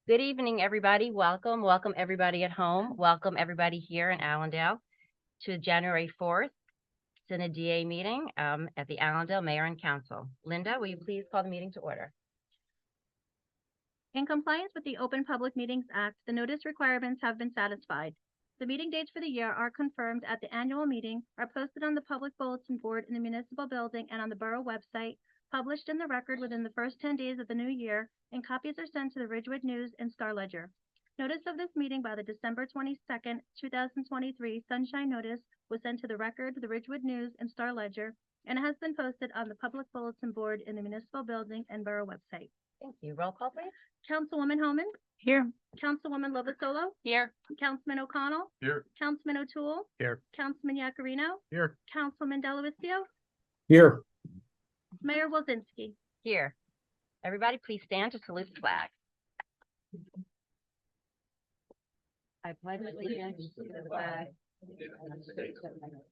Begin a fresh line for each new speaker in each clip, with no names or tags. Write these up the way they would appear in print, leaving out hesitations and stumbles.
Good evening, everybody. Welcome everybody at home. Welcome everybody here in Allendale to January 4th Synod DA meeting at the Allendale Mayor and Council. Linda, will you please call the meeting to order?
In compliance with the Open Public Meetings Act, the notice requirements have been satisfied. The meeting dates for the year are confirmed at the annual meeting, are posted on the public bulletin board in the municipal building and on the borough website, published in the record within the first 10 days of the new year, and copies are sent to the Ridgewood News and Star Ledger. Notice of this meeting by the December 22nd, 2023 Sunshine Notice was sent to the record, the Ridgewood News and Star Ledger, and has been posted on the public bulletin board in the municipal building and borough website.
Thank you. Roll call, please.
Councilwoman Homan.
Here.
Councilwoman Lovasolo.
Here.
Councilman O'Connell.
Here.
Councilman O'Toole.
Here.
Councilman Yacarino.
Here.
Councilman Delavisio.
Here.
Mayor Wilzinski.
Here. Everybody, please stand to salute the flag. I pledge allegiance to the flag of the United States of America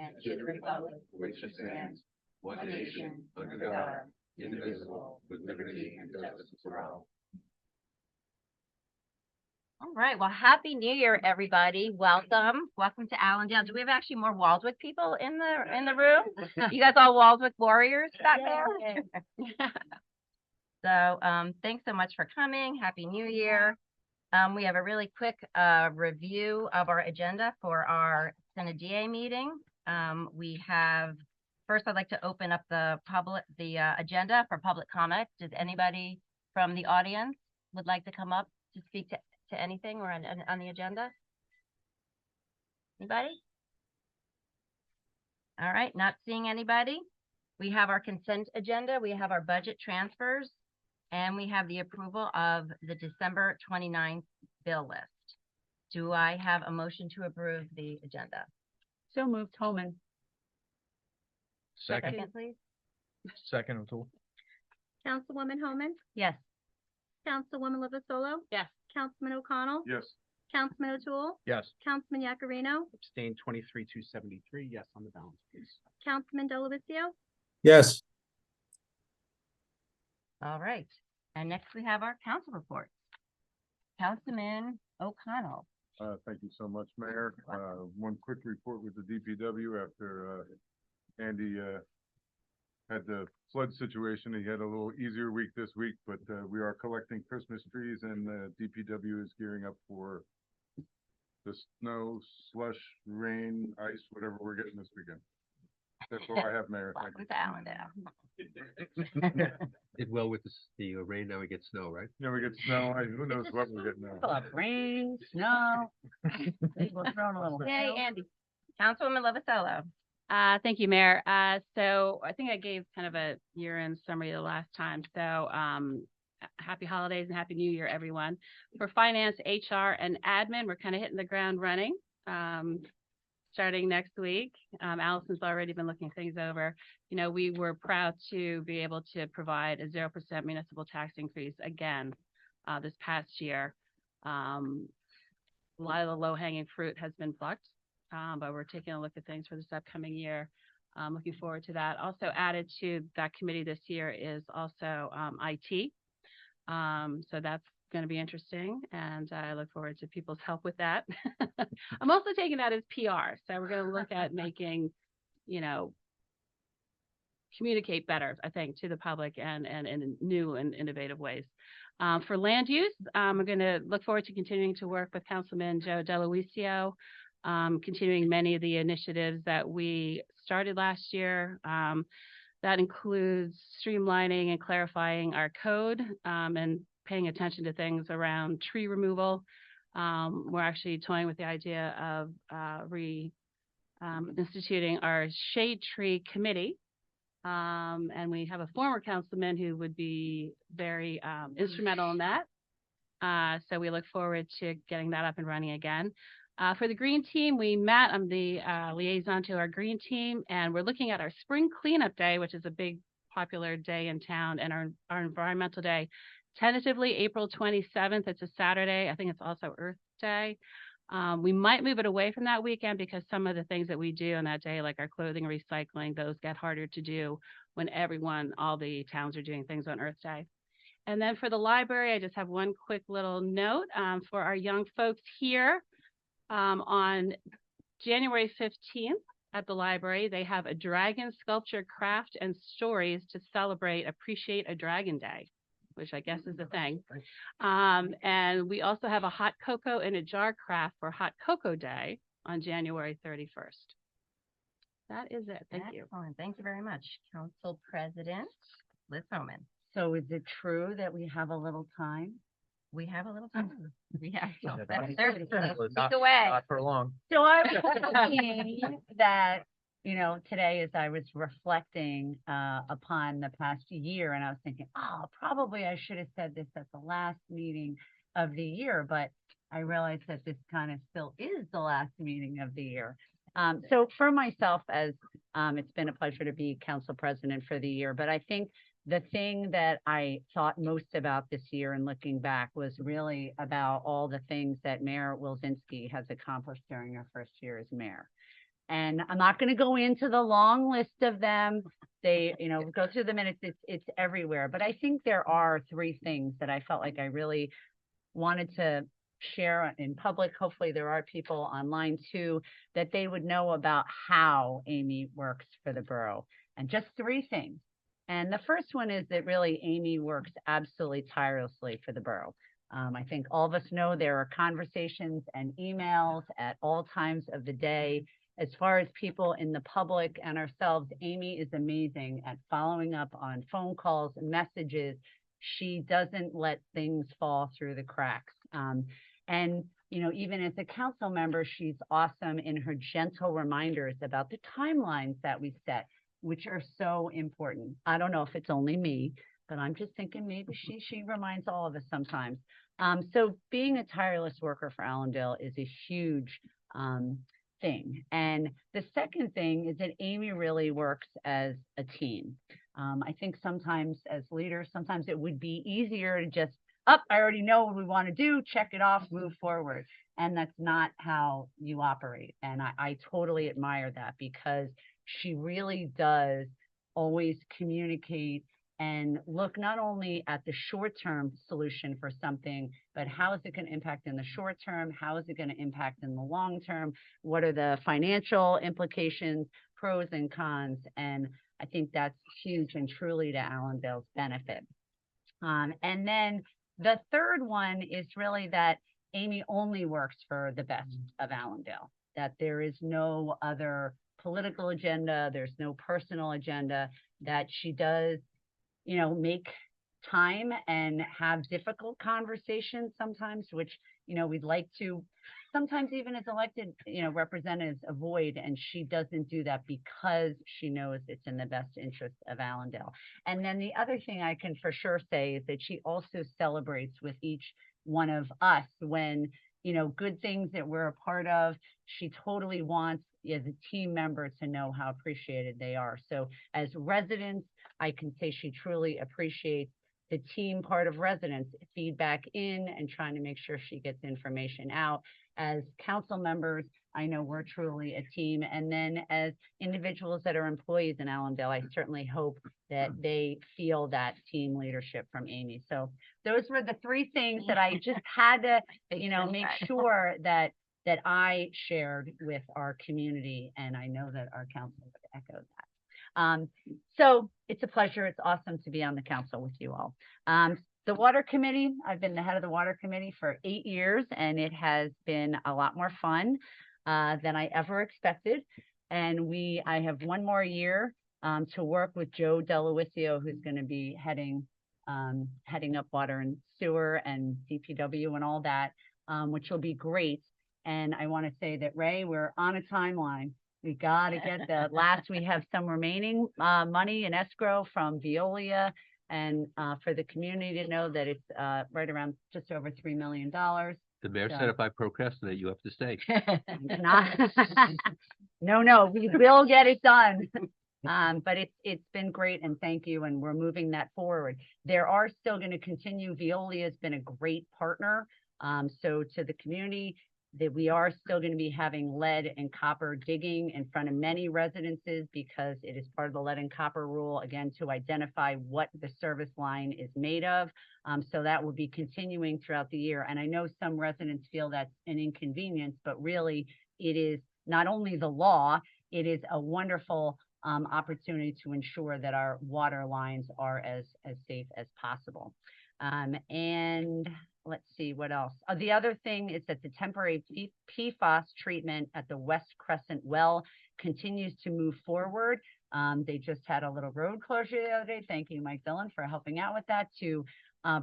and to the republic which stands one nation under God, indivisible, with liberty and justice for all. All right. Well, Happy New Year, everybody. Welcome to Allendale. Do we have actually more Waldwick people in the room? You guys all Waldwick warriors back there? So thanks so much for coming. Happy New Year. We have a really quick review of our agenda for our Synod DA meeting. First, I'd like to open up the agenda for public comment. Does anybody from the audience would like to come up to speak to anything or on the agenda? Anybody? All right, not seeing anybody. We have our consent agenda. We have our budget transfers, and we have the approval of the December 29th bill list. Do I have a motion to approve the agenda?
So moved, Holman.
Second, please.
Second, O'Toole.
Councilwoman Homan.
Yes.
Councilwoman Lovasolo.
Yes.
Councilman O'Connell.
Yes.
Councilman O'Toole.
Yes.
Councilman Yacarino.
Abstain 23-273. Yes on the balance, please.
Councilman Delavisio.
Yes.
All right. And next we have our council reports. Councilman O'Connell.
Thank you so much, Mayor. One quick report with the DPW after Andy had the flood situation. He had a little easier week this week, but we are collecting Christmas trees, and the DPW is gearing up for the snow, slush, rain, ice, whatever we're getting this weekend. That's all I have, Mayor. Thank
Welcome to Allendale.
Did well with the rain, now we get snow, right?
You know, we get snow. Who knows what we're getting now?
Rain, snow. People throwing a little.
Yay, Andy. Councilwoman Lovasolo.
Thank you, Mayor. So I think I gave kind of a year-end summary the last time. So happy holidays and happy new year, everyone. For finance, HR, and admin, we're kind of hitting the ground running. Starting next week. Allison's already been looking things over. You know, we were proud to be able to provide a 0% municipal tax increase again this past year. A lot of the low-hanging fruit has been plucked, but we're taking a look at things for this upcoming year. Looking forward to that. Also added to that committee this year is also IT. So that's going to be interesting, and I look forward to people's help with that. I'm also taking that as PR, so we're going to look at making, communicate better, I think, to the public and in new and innovative ways. For land use, I'm going to look forward to continuing to work with Councilman Joe Delavisio, continuing many of the initiatives that we started last year. That includes streamlining and clarifying our code and paying attention to things around tree removal. We're actually toying with the idea of instituting our shade tree committee. And we have a former councilman who would be very instrumental in that. So we look forward to getting that up and running again. For the green team, we met. I'm the liaison to our green team, and we're looking at our spring cleanup day, which is a big popular day in town, and our environmental day. Tentatively April 27th. It's a Saturday. I think it's also Earth Day. We might move it away from that weekend because some of the things that we do on that day, like our clothing recycling, those get harder to do when all the towns are doing things on Earth Day. And then for the library, I just have one quick little note for our young folks here. On January 15th at the library, they have a dragon sculpture craft and stories to celebrate Appreciate a Dragon Day, which I guess is a thing. And we also have a hot cocoa in a jar craft for Hot Cocoa Day on January 31st. That is it. Thank you.
Excellent. Thank you very much, Council President Liz Homan.
So is it true that we have a little time?
We have a little time. We have till
Yeah,
7:30.
well,
Speak away.
Not for long.
So I was thinking that, today as I was reflecting upon the past year, and I was thinking, oh, probably I should have said this at the last meeting of the year, but I realized that this kind of still is the last meeting of the year. So for myself, as it's been a pleasure to be council president for the year, but I think the thing that I thought most about this year and looking back was really about all the things that Mayor Wilzinski has accomplished during her first year as mayor. And I'm not going to go into the long list of them. They, go through the minutes, it's everywhere. But I think there are three things that I felt like I really wanted to share in public. Hopefully there are people online too, that they would know about how Amy works for the borough. And just three things. And the first one is that really Amy works absolutely tirelessly for the borough. I think all of us know there are conversations and emails at all times of the day. As far as people in the public and ourselves, Amy is amazing at following up on phone calls and messages. She doesn't let things fall through the cracks. And even as a council member, she's awesome in her gentle reminders about the timelines that we set, which are so important. I don't know if it's only me, but I'm just thinking maybe she reminds all of us sometimes. So being a tireless worker for Allendale is a huge thing. And the second thing is that Amy really works as a team. I think sometimes as leaders, sometimes it would be easier to just, I already know what we want to do, check it off, move forward. And that's not how you operate. And I totally admire that, because she really does always communicate and look not only at the short-term solution for something, but how is it going to impact in the short term? How is it going to impact in the long term? What are the financial implications, pros and cons? And I think that's huge and truly to Allendale's benefit. And then the third one is really that Amy only works for the best of Allendale, that there is no other political agenda, there's no personal agenda, that she does, make time and have difficult conversations sometimes, which, we'd like to sometimes even as elected, representatives avoid, and she doesn't do that because she knows it's in the best interest of Allendale. And then the other thing I can for sure say is that she also celebrates with each one of us when, good things that we're a part of. She totally wants as a team member to know how appreciated they are. So as residents, I can say she truly appreciates the team part of residents, feedback in and trying to make sure she gets information out. As council members, I know we're truly a team. And then as individuals that are employees in Allendale, I certainly hope that they feel that team leadership from Amy. So those were the three things that I just had to, make sure that I shared with our community. And I know that our council would echo that. So it's a pleasure. It's awesome to be on the council with you all. The water committee, I've been the head of the water committee for 8 years, and it has been a lot more fun than I ever expected. And I have one more year to work with Joe Delawisio, who's going to be heading up water and sewer and DPW and all that, which will be great. And I want to say that, Ray, we're on a timeline. We got to get we have some remaining money in escrow from Veolia, and for the community to know that it's right around just over $3 million.
The mayor said if I procrastinate, you have to stay.
No, we will get it done. But it's been great, and thank you, and we're moving that forward. There are still going to continue. Veolia has been a great partner. So to the community, that we are still going to be having lead and copper digging in front of many residences because it is part of the lead and copper rule, again, to identify what the service line is made of. So that will be continuing throughout the year. And I know some residents feel that's an inconvenience, but really it is not only the law, it is a wonderful opportunity to ensure that our water lines are as safe as possible. And let's see what else. The other thing is that the temporary PFAS treatment at the West Crescent well continues to move forward. They just had a little road closure the other day. Thank you, Mike Dillon, for helping out with that, to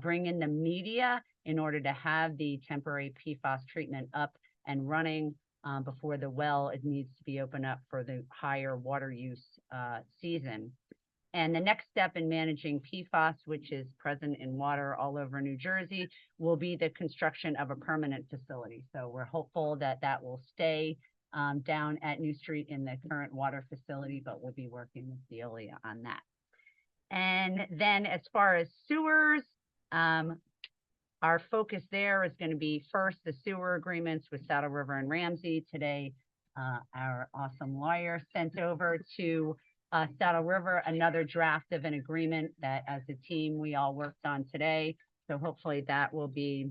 bring in the media in order to have the temporary PFAS treatment up and running before the well, it needs to be opened up for the higher water use season. And the next step in managing PFAS, which is present in water all over New Jersey, will be the construction of a permanent facility. So we're hopeful that that will stay down at New Street in the current water facility, but we'll be working with Delia on that. And then as far as sewers, our focus there is going to be first the sewer agreements with Saddle River and Ramsey. Today, our awesome lawyer sent over to Saddle River another draft of an agreement that as a team we all worked on today. So hopefully that will be,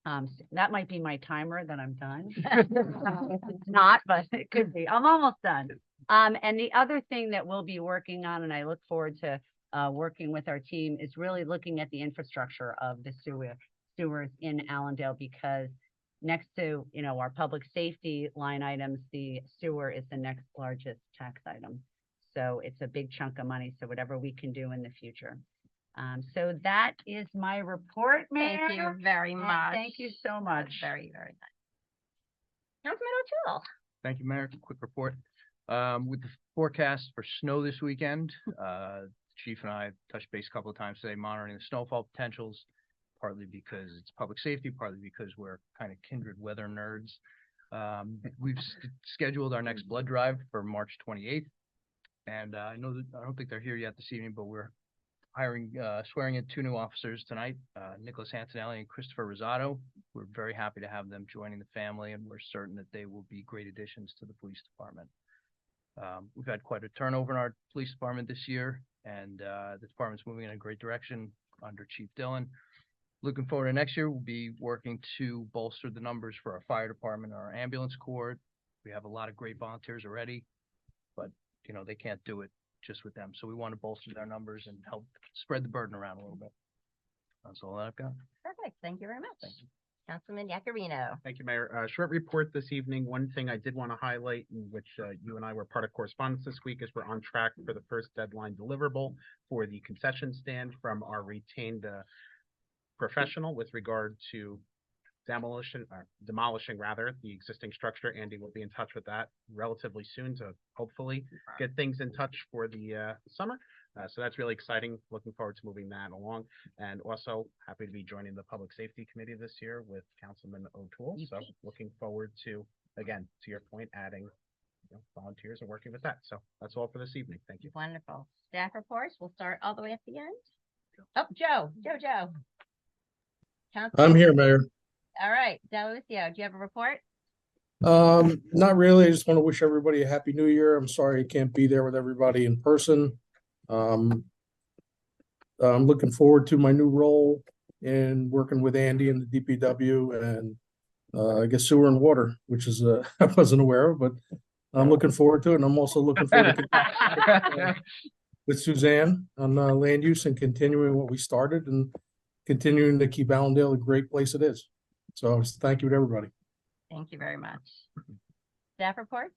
that might be my timer that I'm done. It's not, but it could be. I'm almost done. And the other thing that we'll be working on, and I look forward to working with our team, is really looking at the infrastructure of the sewers in Allendale, because next to, you know, our public safety line items, the sewer is the next largest tax item. So it's a big chunk of money. So whatever we can do in the future. So that is my report, Mayor.
Thank you very much.
Thank you so much.
Very, very nice. Councilman O'Toole.
Thank you, Mayor. Quick report. With the forecast for snow this weekend, Chief and I touched base a couple of times today, monitoring the snowfall potentials, partly because it's public safety, partly because we're kind of kindred weather nerds. We've scheduled our next blood drive for March 28th. And I know that I don't think they're here yet this evening, but we're swearing in 2 new officers tonight, Nicholas Antonelli and Christopher Rosado. We're very happy to have them joining the family, and we're certain that they will be great additions to the police department. We've had quite a turnover in our police department this year, and the department's moving in a great direction under Chief Dillon. Looking forward to next year, we'll be working to bolster the numbers for our fire department and our ambulance corps. We have a lot of great volunteers already, but you know, they can't do it just with them. So we want to bolster their numbers and help spread the burden around a little bit. That's all that I've got.
Perfect. Thank you very much. Councilman Yakarino.
Thank you, Mayor. Short report this evening. One thing I did want to highlight, in which you and I were part of correspondence this week, is we're on track for the first deadline deliverable for the concession stand from our retained professional with regard to demolishing rather the existing structure. Andy will be in touch with that relatively soon to hopefully get things in touch for the summer. So that's really exciting. Looking forward to moving that along, and also happy to be joining the Public Safety Committee this year with Councilman O'Toole. So looking forward to, again, to your point, adding volunteers and working with that. So that's all for this evening. Thank you.
Wonderful. Staff reports. We'll start all the way at the end. Oh, Joe.
I'm here, Mayor.
All right, Delicio, do you have a report?
Not really. I just want to wish everybody a happy new year. I'm sorry I can't be there with everybody in person. I'm looking forward to my new role in working with Andy and the DPW and I guess sewer and water, which is I wasn't aware of, but I'm looking forward to it. And I'm also looking forward to with Suzanne on land use and continuing what we started and continuing to keep Allendale a great place it is. So thank you to everybody.
Thank you very much. Staff reports.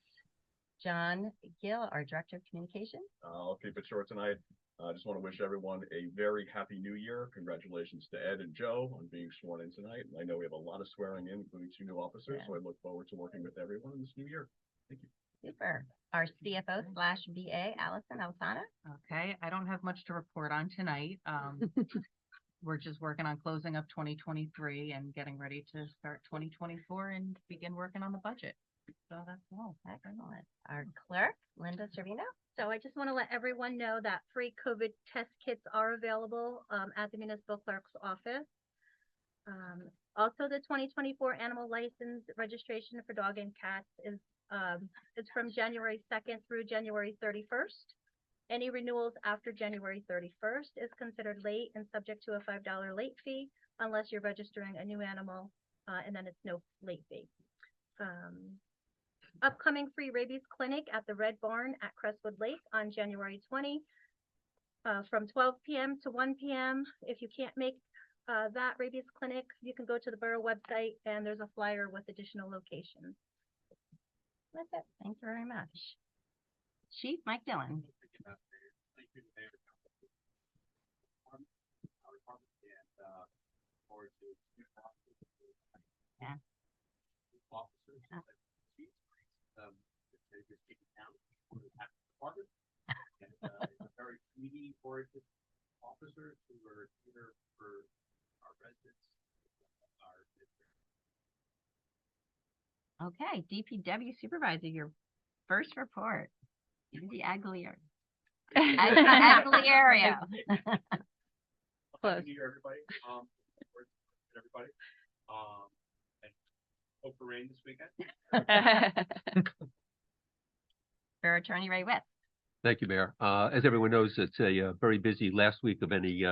John Gill, our Director of Communications.
I'll keep it short tonight. I just want to wish everyone a very happy new year. Congratulations to Ed and Joe on being sworn in tonight. And I know we have a lot of swearing in, including 2 new officers.
Yeah.
So I look forward to working with everyone in this new year. Thank you.
Super. Our CFO/BA, Allison Alzana.
Okay, I don't have much to report on tonight. We're just working on closing up 2023 and getting ready to start 2024 and begin working on the budget. So that's all.
Excellent. Our clerk, Linda Servino.
So I just want to let everyone know that free COVID test kits are available at the municipal clerk's office. Also, the 2024 animal license registration for dog and cats is from January 2nd through January 31st. Any renewals after January 31st is considered late and subject to a $5 late fee unless you're registering a new animal, and then it's no late fee. Upcoming free rabies clinic at the Red Barn at Crestwood Lake on January 20, from 12 p.m. to 1 p.m. If you can't make that rabies clinic, you can go to the borough website and there's a flyer with additional locations.
That's it. Thank you very much. Chief Mike Dillon. Yeah.
Very community-oriented officers who are here for our residents.
Okay, DPW Supervisor, your first report. Andy Aguilera. Aguilera.
Close.
Happy New Year, everybody. Everybody. And hope for rain this weekend.
For Attorney Ray West.
Thank you, Mayor. As everyone knows, it's a very busy last week of any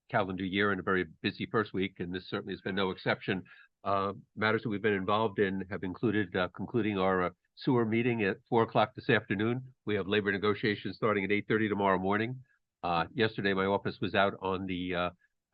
calendar year and a very busy first week, and this certainly has been no exception. Matters that we've been involved in have included concluding our sewer meeting at 4 o'clock this afternoon. We have labor negotiations starting at 8:30 tomorrow morning. Yesterday, my office was out on the,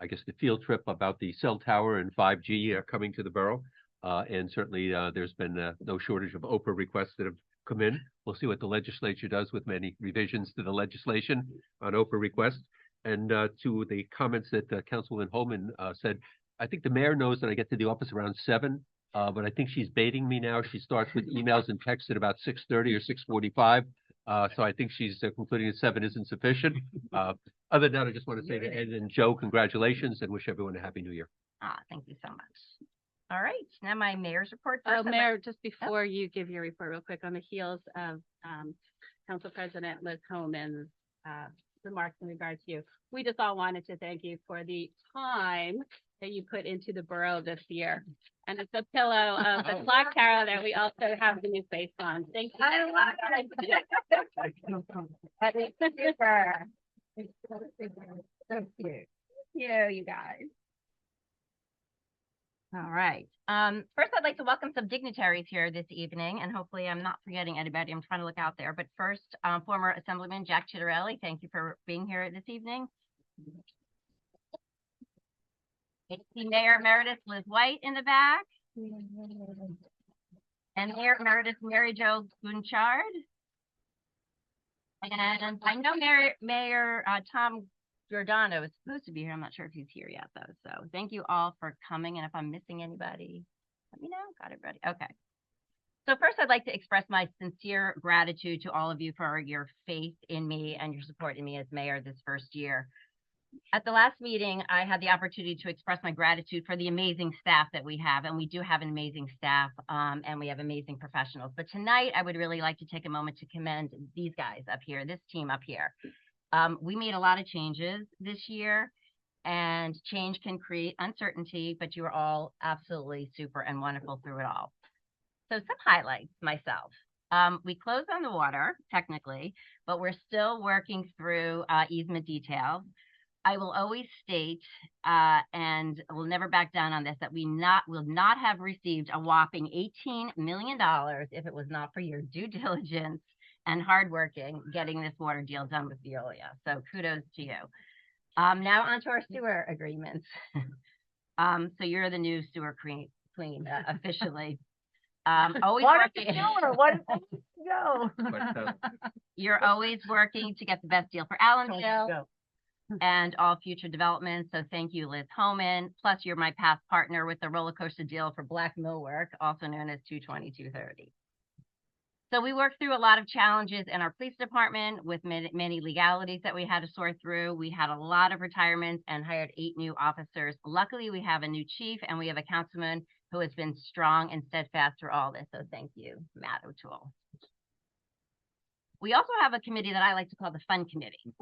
I guess, the field trip about the cell tower and 5G coming to the borough. And certainly there's been no shortage of OPA requests that have come in. We'll see what the legislature does with many revisions to the legislation on OPA requests. And to the comments that Councilwoman Holman said, I think the mayor knows that I get to the office around 7, but I think she's baiting me now. She starts with emails and texts at about 6:30 or 6:45. So I think she's concluding that 7 isn't sufficient. Other than that, I just want to say to Ed and Joe, congratulations and wish everyone a happy new year.
Thank you so much. All right, now my mayor's report.
Oh, Mayor, just before you give your report real quick, on the heels of Council President Liz Holman's remarks in regards to you, we just all wanted to thank you for the time that you put into the borough this year. And it's a pillow of the clock tower that we also have the new face on. Thank you.
I love it. That is super. So cute. You guys. All right. First, I'd like to welcome some dignitaries here this evening, and hopefully I'm not forgetting anybody. I'm trying to look out there. But first, former Assemblyman Jack Chitterelli, thank you for being here this evening. I see Mayor Emeritus Liz White in the back. And Mayor Emeritus Mary Jo Gunchard. And I know Mayor Tom Giordano is supposed to be here. I'm not sure if he's here yet, though. So thank you all for coming. And if I'm missing anybody, let me know. Got it ready. Okay. So first, I'd like to express my sincere gratitude to all of you for your faith in me and your support in me as mayor this first year. At the last meeting, I had the opportunity to express my gratitude for the amazing staff that we have, and we do have an amazing staff, and we have amazing professionals. But tonight, I would really like to take a moment to commend these guys up here, this team up here. We made a lot of changes this year, and change can create uncertainty, but you are all absolutely super and wonderful through it all. So some highlights myself. We closed on the water, technically, but we're still working through easement details. I will always state, and will never back down on this, that we will not have received a whopping $18 million if it was not for your due diligence and hard working getting this water deal done with Veolia. So kudos to you. Now onto our sewer agreements. So you're the new sewer queen officially. Always working. You're always working to get the best deal for Allendale and all future developments. So thank you, Liz Holman. Plus, you're my past partner with the roller coaster deal for Black Millwork, also known as 220-230. So we worked through a lot of challenges in our police department with many legalities that we had to sort through. We had a lot of retirements and hired 8 new officers. Luckily, we have a new chief and we have a councilman who has been strong and steadfast through all this. So thank you, Matt O'Toole. We also have a committee that I like to call the Fun Committee.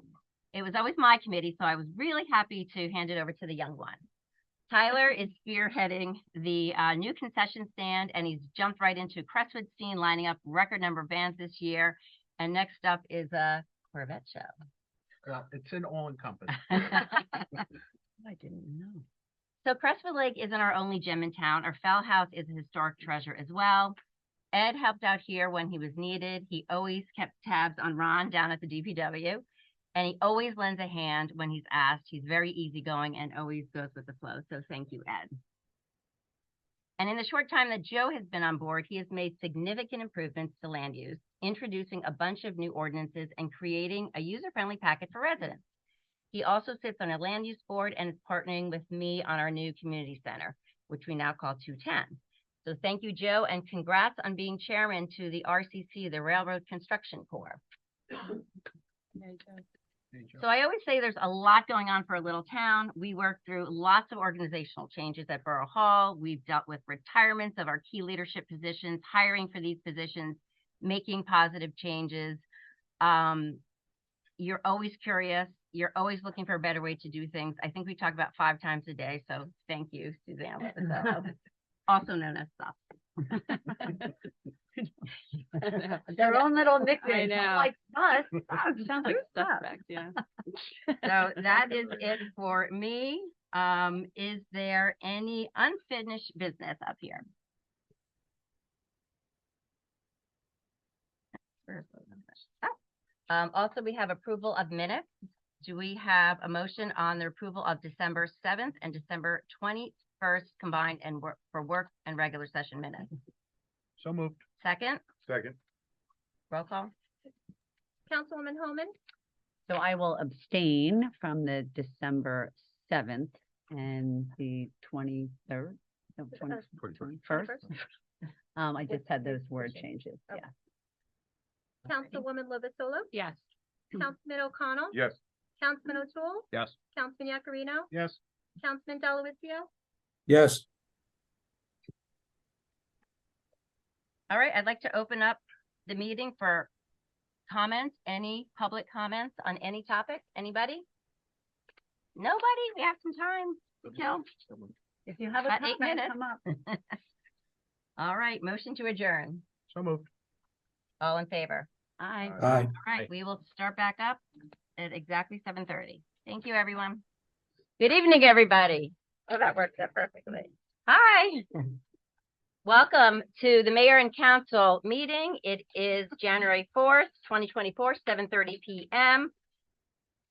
It was always my committee, so I was really happy to hand it over to the young one. Tyler is spearheading the new concession stand, and he's jumped right into Crestwood Scene, lining up record number of bands this year. And next up is a Corvette show.
It's an all-encompassing.
I didn't know. So Crestwood Lake isn't our only gym in town. Our Fowl House is a historic treasure as well. Ed helped out here when he was needed. He always kept tabs on Ron down at the DPW, and he always lends a hand when he's asked. He's very easygoing and always goes with the flow. So thank you, Ed. And in the short time that Joe has been on board, he has made significant improvements to land use, introducing a bunch of new ordinances and creating a user-friendly packet for residents. He also sits on a land use board and is partnering with me on our new community center, which we now call 210. So thank you, Joe, and congrats on being chairman to the RCC, the Railroad Construction Corps. So I always say there's a lot going on for a little town. We work through lots of organizational changes at Borough Hall. We've dealt with retirements of our key leadership positions, hiring for these positions, making positive changes. You're always curious. You're always looking for a better way to do things. I think we talk about 5 times a day, so thank you, Suzanne. Also known as stuff.
Their own little
I
nickname,
know.
like us.
Sounds like suspect, yeah.
So that is it for me. Is there any unfinished business up here? Also, we have approval of minutes. Do we have a motion on the approval of December 7th and December 21st combined and for work and regular session minutes?
So moved.
Second,
Second.
roll call.
Councilwoman Homan,
So I will abstain from the December 7th and the 23rd, no, 21st. I just had those word changes,
Okay.
yeah.
Councilwoman Lovasolo,
Yes.
Councilman O'Connell,
Yes.
Councilman O'Toole,
Yes.
Councilman Yakarino,
Yes.
Councilman Delavatio,
Yes.
All right, I'd like to open up the meeting for comments. Any public comments on any topic? Anybody? Nobody? We have some time to kill.
If you have a
Got 8
comment,
minutes.
come up.
All right, motion to adjourn.
So moved.
All in favor?
Aye.
Aye.
All right, we will start back up at exactly 7:30. Thank you, everyone. Good evening, everybody. Oh, that worked out perfectly. Hi. Welcome to the Mayor and Council meeting. It is January 4th, 2024, 7:30 p.m.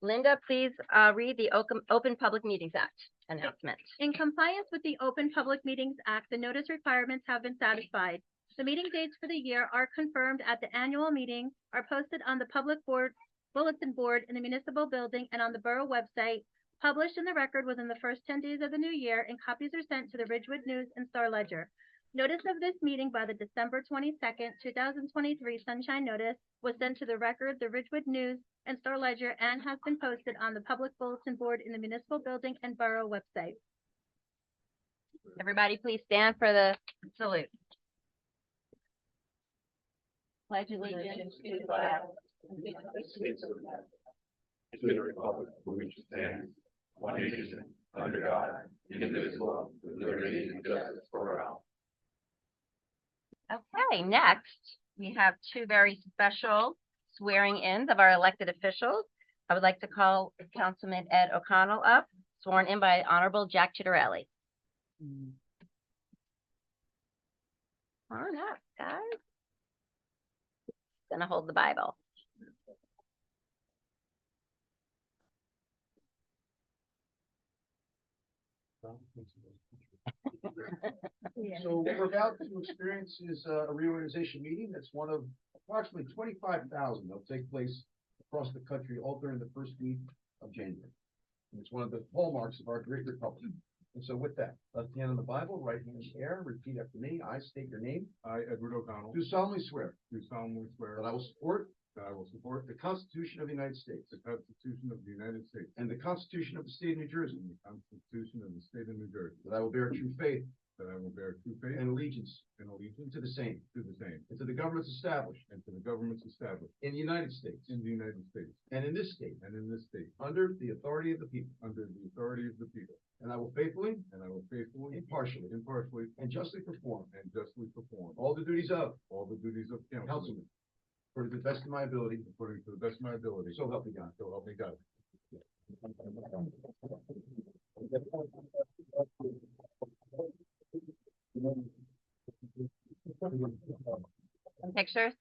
Linda, please read the Open Public Meetings Act announcement.
In compliance with the Open Public Meetings Act, the notice requirements have been satisfied. The meeting dates for the year are confirmed at the annual meeting, are posted on the public bulletin board in the municipal building and on the borough website, published in the record within the first 10 days of the new year, and copies are sent to the Ridgewood News and Star Ledger. Notice of this meeting by the December 22nd, 2023 Sunshine Notice was sent to the record, the Ridgewood News and Star Ledger, and has been posted on the public bulletin board in the municipal building and borough website.
Everybody, please stand for the salute. Pledge allegiance to the flag.
To the republic for which it stands, one nation, under God, indivisible, with liberty and justice for all.
Okay, next, we have 2 very special swearing-ins of our elected officials. I would like to call Councilman Ed O'Connell up, sworn in by Honorable Jack Chitterelli. Come on up, guys. Gonna hold the Bible.
So what we're about to experience is a reorganization meeting. That's one of approximately 25,000 that'll take place across the country all during the first week of January. And it's one of the hallmarks of our great republic. And so with that, left hand on the Bible, right hand in the air, repeat after me. I state your name.
I, Edward O'Connell,
Do solemnly swear
do solemnly swear
that I will support
that I will support
the Constitution of the United States
the Constitution of the United States
and the Constitution of the State of New Jersey,
and the Constitution of the State of New Jersey,
that I will bear true faith
that I will bear true faith
and allegiance
and allegiance
to the same
to the same
and to the governments established
and to the governments established
in the United States
in the United States
and in this state
and in this state
under the authority of the people.
under the authority of the people,
And I will faithfully,
and I will
impartially, and justly perform all the duties of councilman according to the best of my ability, so help me God.
Some pictures.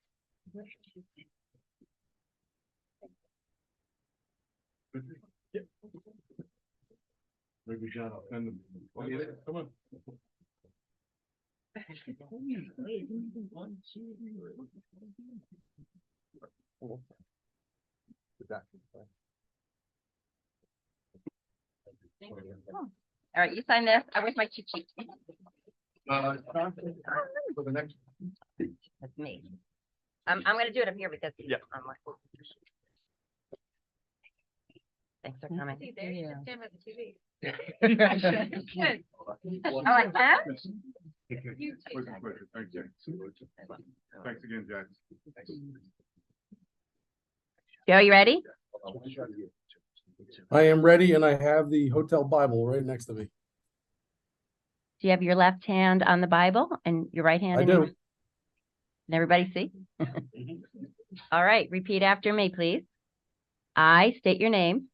Maybe John, I'll send them. Come on.
All right, you sign this. I wish my cheat sheet.
For the next.
That's me. I'm gonna do it up here because.
Yeah.
Thanks for coming.
Yeah.
I like that.
Always a pleasure. Thank you. Thanks again, Jack.
Joe, you ready?
I am ready and I have the hotel Bible right next to me.
Do you have your left hand on the Bible and your right hand?
I
in your-
do.
Can everybody see? All right, repeat after me, please. I state your name,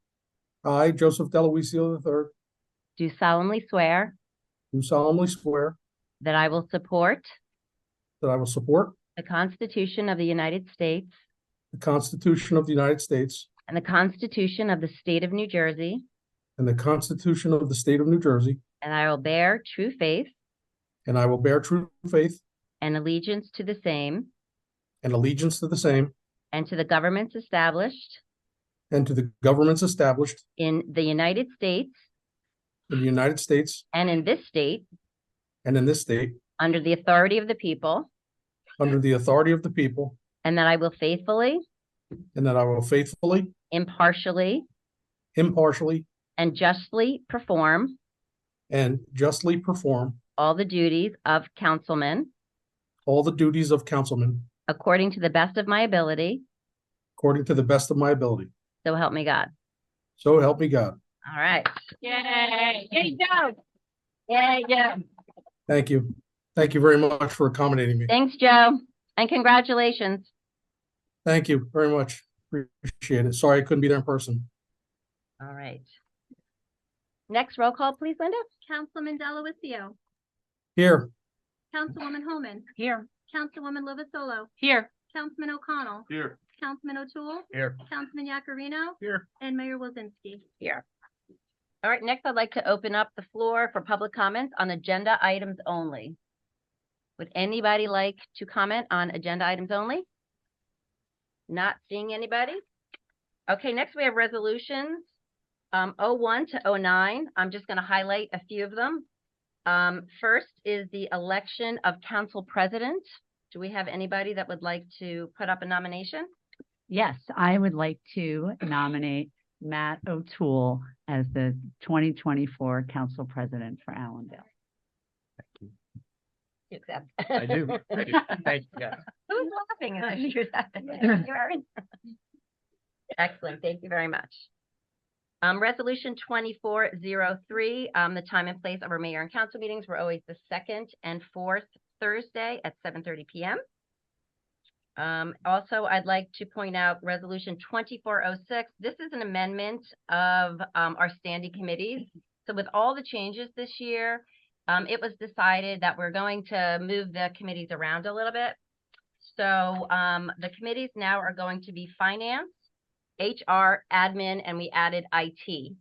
I, Joseph Deloisio III,
do solemnly swear
do solemnly swear
that I will support
that I will support
the Constitution of the United States
the Constitution of the United States
and the Constitution of the State of New Jersey,
and the Constitution of the State of New Jersey,
and I will bear true faith
and I will bear true faith
and allegiance to the same
and allegiance to the same
and to the governments established
and to the governments established
in the United States
in the United States
and in this state
and in this state
under the authority of the people,
under the authority of the people,
and that I will faithfully,
and that I will faithfully,
impartially,
impartially,
and justly perform
and justly perform
all the duties of councilman
all the duties of councilman
according to the best of my ability,
according to the best of my ability.
so help me God.
So help me God.
All right. Yay! Yay, Joe! Yay, Joe!
Thank you. Thank you very much for accommodating me.
Thanks, Joe, and congratulations.
Thank you very much. Appreciate it. Sorry I couldn't be there in person.
All right. Next roll call, please, Linda.
Councilman Delavatio,
Here,
Councilwoman Homan,
Here.
Councilwoman Lovasolo,
Here.
Councilman O'Connell,
Here.
Councilman O'Toole,
Here.
Councilman Yakarino,
Here.
and Mayor Wilzinski.
Here. All right, next I'd like to open up the floor for public comments on agenda items only. Would anybody like to comment on agenda items only? Not seeing anybody? Okay, next we have resolutions, 01 to 09. I'm just gonna highlight a few of them. First is the election of council president. Do we have anybody that would like to put up a nomination?
Yes, I would like to nominate Matt O'Toole as the 2024 council president for Allendale.
You accept?
I do. Thank you, yes.
Who's laughing as I shoot that? Excellent, thank you very much. Resolution 2403, the time and place of our mayor and council meetings were always the second and fourth Thursday at 7:30 p.m. Also, I'd like to point out Resolution 2406. This is an amendment of our standing committees. So with all the changes this year, it was decided that we're going to move the committees around a little bit. So the committees now are going to be finance, HR, admin, and we added IT.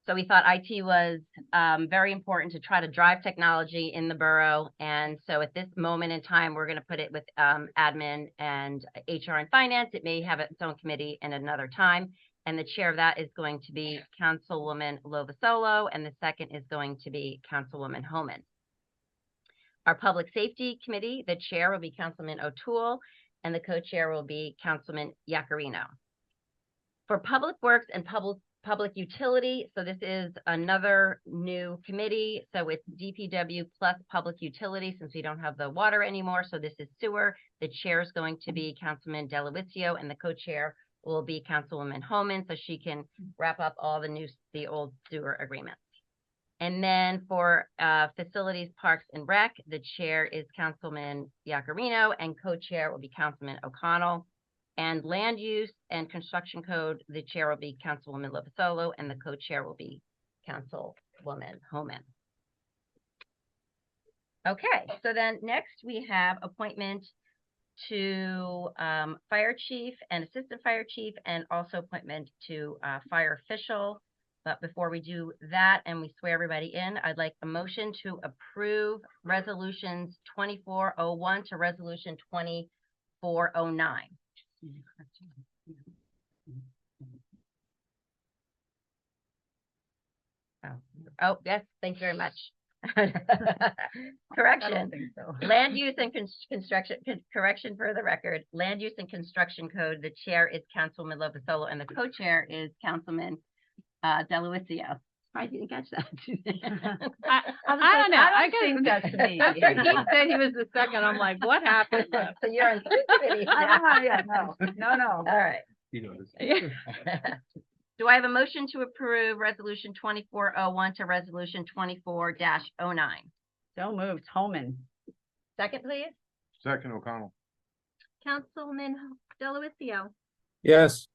So we thought IT was very important to try to drive technology in the borough. And so at this moment in time, we're going to put it with admin and HR and finance. It may have its own committee in another time. And the chair of that is going to be Councilwoman Lovasolo, and the second is going to be Councilwoman Homan. Our Public Safety Committee, the chair will be Councilman O'Toole, and the co-chair will be Councilman Yakarino. For Public Works and Public Utility, so this is another new committee. So it's DPW plus Public Utility, since we don't have the water anymore. So this is sewer. The chair is going to be Councilman Delavatio, and the co-chair will be Councilwoman Homan, so she can wrap up all the old sewer agreements. And then for Facilities, Parks and Rec, the chair is Councilman Yakarino and co-chair will be Councilman O'Connell. And Land Use and Construction Code, the chair will be Councilwoman Lovasolo and the co-chair will be Councilwoman Homan. Okay, so then next we have appointment to fire chief and assistant fire chief and also appointment to fire official. But before we do that and we swear everybody in, I'd like a motion to approve resolutions 2401 to resolution 2409. Oh, yes, thank you very much. Correction. Land use and construction, correction for the record, Land Use and Construction Code, the chair is Councilwoman Lovasolo and the co-chair is Councilman Delawitzio. I didn't catch that.
I don't know. I
think that's me.
After he said he was the second, I'm like, what happened?
So you're in committee.
No.
All right.
You noticed.
Do I have a motion to approve resolution 2401 to resolution 24-09?
So moved, Homan.
Second, please.
Second, O'Connell.
Councilman Delawitzio,
Yes.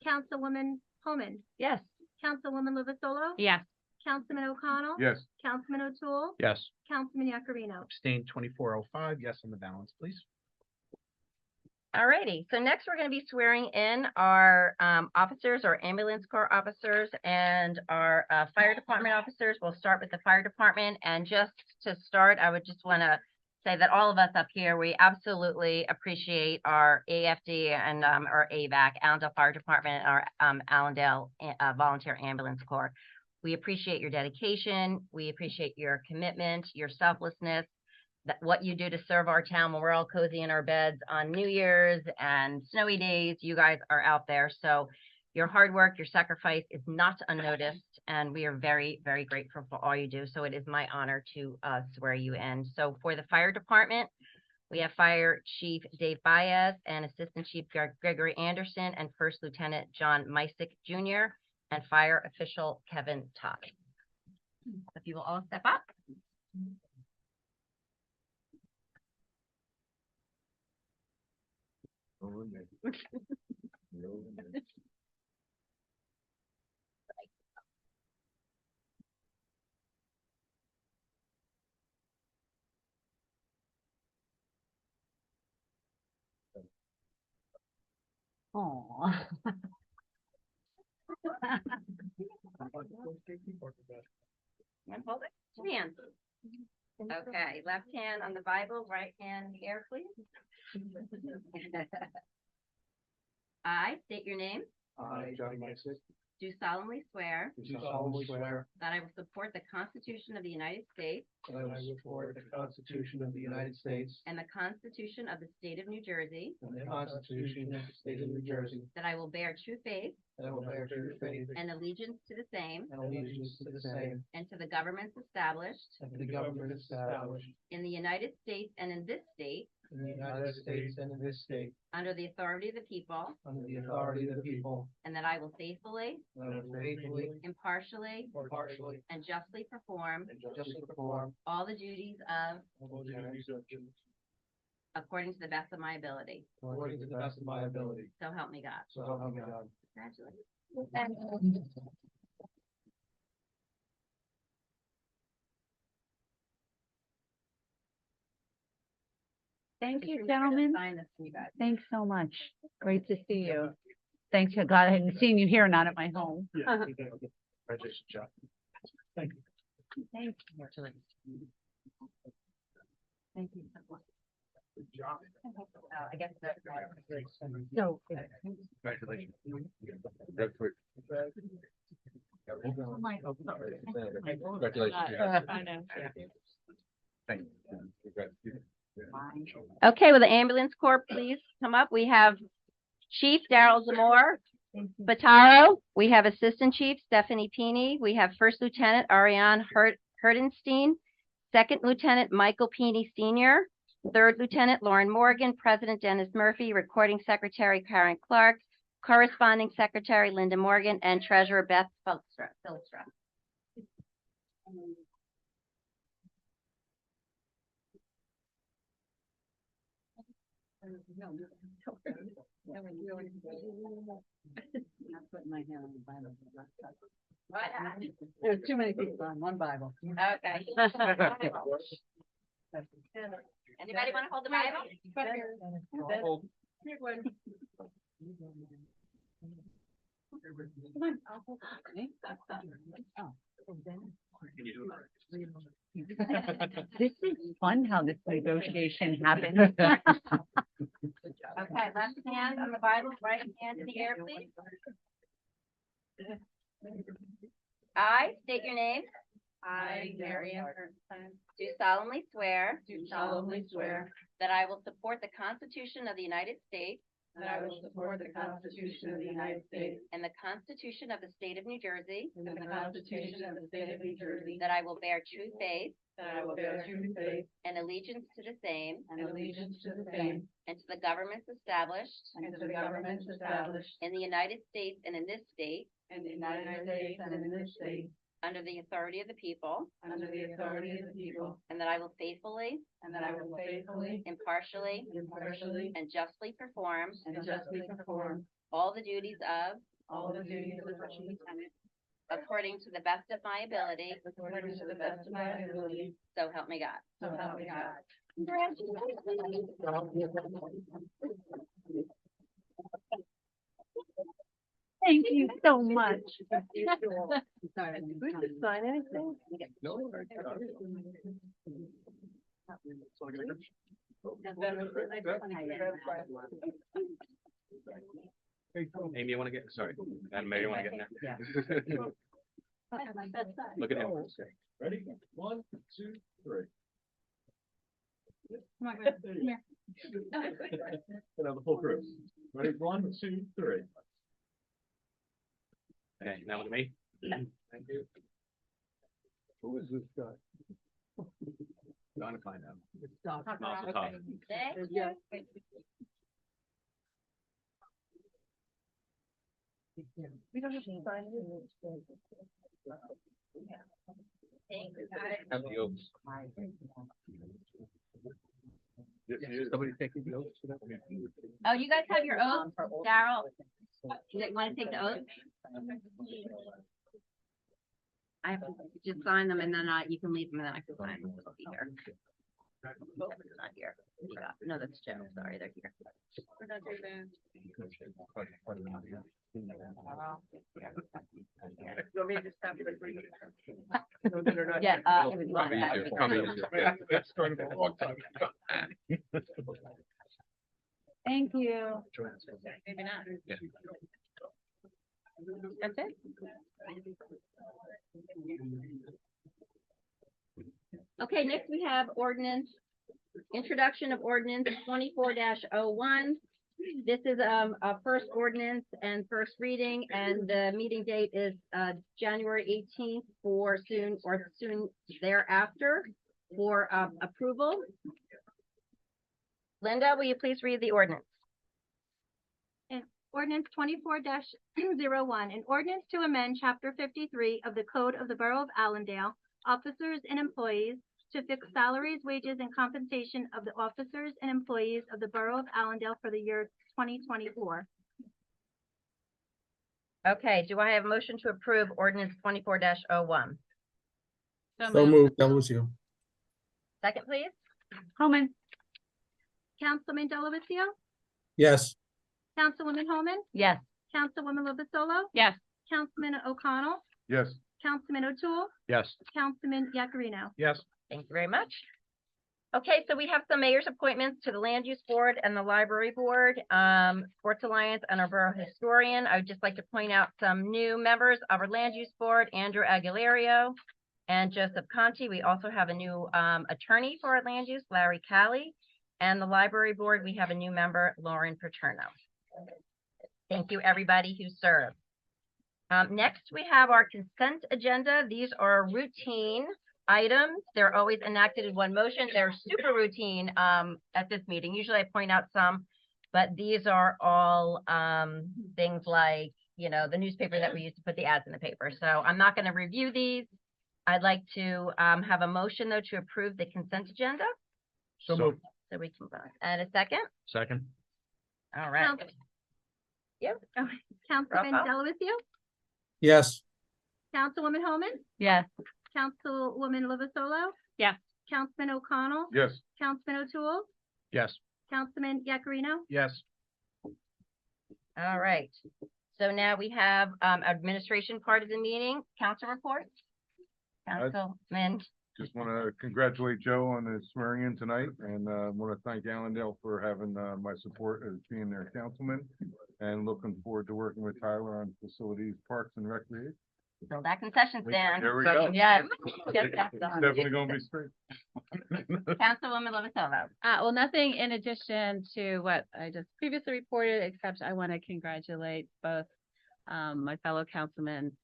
Councilwoman Homan,
Yes.
Councilwoman Lovasolo,
Yes.
Councilman O'Connell,
Yes.
Councilman O'Toole,
Yes.
Councilman Yakarino.
Abstain 2405, yes on the balance, please.
Alrighty, so next we're going to be swearing in our officers, our ambulance corps officers, and our fire department officers. We'll start with the fire department, and just to start, I would just want to say that all of us up here, we absolutely appreciate our AFD and our AVAC, Allendale Fire Department, and our Allendale Volunteer Ambulance Corps. We appreciate your dedication. We appreciate your commitment, your selflessness, that what you do to serve our town when we're all cozy in our beds on New Year's and snowy days. You guys are out there. So your hard work, your sacrifice is not unnoticed. And we are very, very grateful for all you do. So it is my honor to swear you in. So for the fire department, we have Fire Chief Dave Baez and Assistant Chief Gregory Anderson and First Lieutenant John Mysick Jr. and Fire Official Kevin Todd. If you will all step up.
Aw.
And hold it, two hands. Okay, left hand on the Bible, right hand in the air, please. I state your name,
I, Johnny Mysick,
do solemnly swear
do solemnly swear
that I will support the Constitution of the United States
that I will support the Constitution of the United States
and the Constitution of the State of New Jersey,
and the Constitution of the State of New Jersey,
that I will bear true faith
that I will bear true faith
and allegiance to the same
and allegiance to the same,
and to the governments established
and to the government established
in the United States and in this state
in the United States and in this state,
under the authority of the people,
under the authority of the people,
and that I will faithfully,
and I will faithfully,
impartially,
impartially,
and justly perform
and justly perform
all the duties of
all the duties of
according to the best of my ability.
according to the best of my ability.
So help me God.
So help me God.
Congratulations.
Thank
Just
you,
remember to
gentlemen.
sign this for you guys.
Thanks so much. Great to see you. Thanks to God, I hadn't seen you here, not at my home.
Congratulations, John.
Thanks.
Congratulations.
Thank you.
I guess that's
So,
Congratulations.
That's quick.
Congratulations.
I know.
Thank you.
Okay, will the ambulance corps please come up? We have Chief Daryl Zamore, Bataro. We have Assistant Chief Stephanie Peeney. We have First Lieutenant Ariane Herdenstein, Second Lieutenant Michael Peeney Sr., Third Lieutenant Lauren Morgan, President Dennis Murphy, Recording Secretary Karen Clark, Corresponding Secretary Linda Morgan, and Treasurer Beth Philstra.
There's too many people on one Bible.
Okay. Anybody want to hold the Bible?
This is fun how this negotiation happens.
Okay, left hand on the Bible, right hand in the air, please. I state your name.
I, Mary Ann Ernstine,
Do solemnly swear
do solemnly swear
that I will support the Constitution of the United States
that I will support the Constitution of the United States
and the Constitution of the State of New Jersey,
and the Constitution of the State of New Jersey,
that I will bear true faith
that I will bear true faith
and allegiance to the same
and allegiance to the same
and to the governments established
and to the governments established
in the United States and in this state
in the United States and in this state
under the authority of the people,
under the authority of the people,
and that I will faithfully,
and that I will faithfully,
impartially,
impartially,
and justly perform
and justly perform
all the duties of
all the duties of a lieutenant
according to the best of my ability,
according to the best of my ability,
so help me God.
so help me God.
Thank you so much. Sorry. We could sign anything.
No.
Amy, you want to get, sorry, Madam Mayor, you want to get in
Yeah.
there? Look at him.
Ready? 1, 2, 3. Now the full crew. Ready? 1, 2, 3.
Okay, now look at me.
Thank you.
Who is this guy?
Gonna find out.
Stop.
Mazel tov.
Thank you.
We don't have to sign it.
Thank you.
Have the oaths. Somebody taking the oaths for that?
Oh, you guys have your oath, Daryl? You want to take the oath? I have to just sign them and then you can leave them and then I can sign them. It'll be here. Not here. You got- No, that's Joe. Sorry, they're here. Yeah, it was one.
Easier, probably easier, yeah.
That started a long time ago.
Thank you.
Maybe not.
Yeah.
That's it? Okay, next we have ordinance, introduction of ordinance 24-01. This is a first ordinance and first reading, and the meeting date is January 18th for soon thereafter for approval. Linda, will you please read the ordinance?
Ordinance 24-01, an ordinance to amend chapter 53 of the Code of the Borough of Allendale, officers and employees, to fix salaries, wages, and compensation of the officers and employees of the Borough of Allendale for the year 2024.
Okay, do I have a motion to approve ordinance 24-01?
So moved, Delavatio.
Second, please?
Homan.
Councilman Delavatio,
Yes.
Councilwoman Holman,
Yes.
Councilwoman Lovasolo,
Yes.
Councilman O'Connell,
Yes.
Councilman O'Toole,
Yes.
Councilman Yakarino.
Yes.
Thank you very much. Okay, so we have some mayor's appointments to the Land Use Board and the Library Board, Sports Alliance, and our Borough Historian. I would just like to point out some new members of our Land Use Board, Andrew Aguilario and Joseph Conti. We also have a new attorney for our land use, Larry Callie. And the Library Board, we have a new member, Lauren Paterno. Thank you, everybody who served. Next, we have our consent agenda. These are routine items. They're always enacted in one motion. They're super routine at this meeting. Usually I point out some, but these are all things like, you know, the newspaper that we used to put the ads in the paper. So I'm not going to review these. I'd like to, have a motion though to approve the consent agenda,
So moved.
so we can, and a second,
Second.
all right.
Council-
Yep.
Councilman
Roll call.
Delavatio,
Yes.
Councilwoman Homan,
Yes.
Councilwoman Lovasolo.
Yes.
Councilman O'Connell,
Yes.
Councilman O'Toole,
Yes.
Councilman Yakarino.
Yes.
All right. So now we have, administration part of the meeting, council reports. Councilman,
Just want to congratulate Joe on his swearing in tonight and want to thank Allendale for having my support as being their councilman. And looking forward to working with Tyler on facilities, parks and recreation.
fill that concession stand.
There we go.
Yes. Get that
It's
done.
definitely gonna be straight.
Councilwoman Lovasolo.
Well, nothing in addition to what I just previously reported, except I want to congratulate both my fellow councilmen,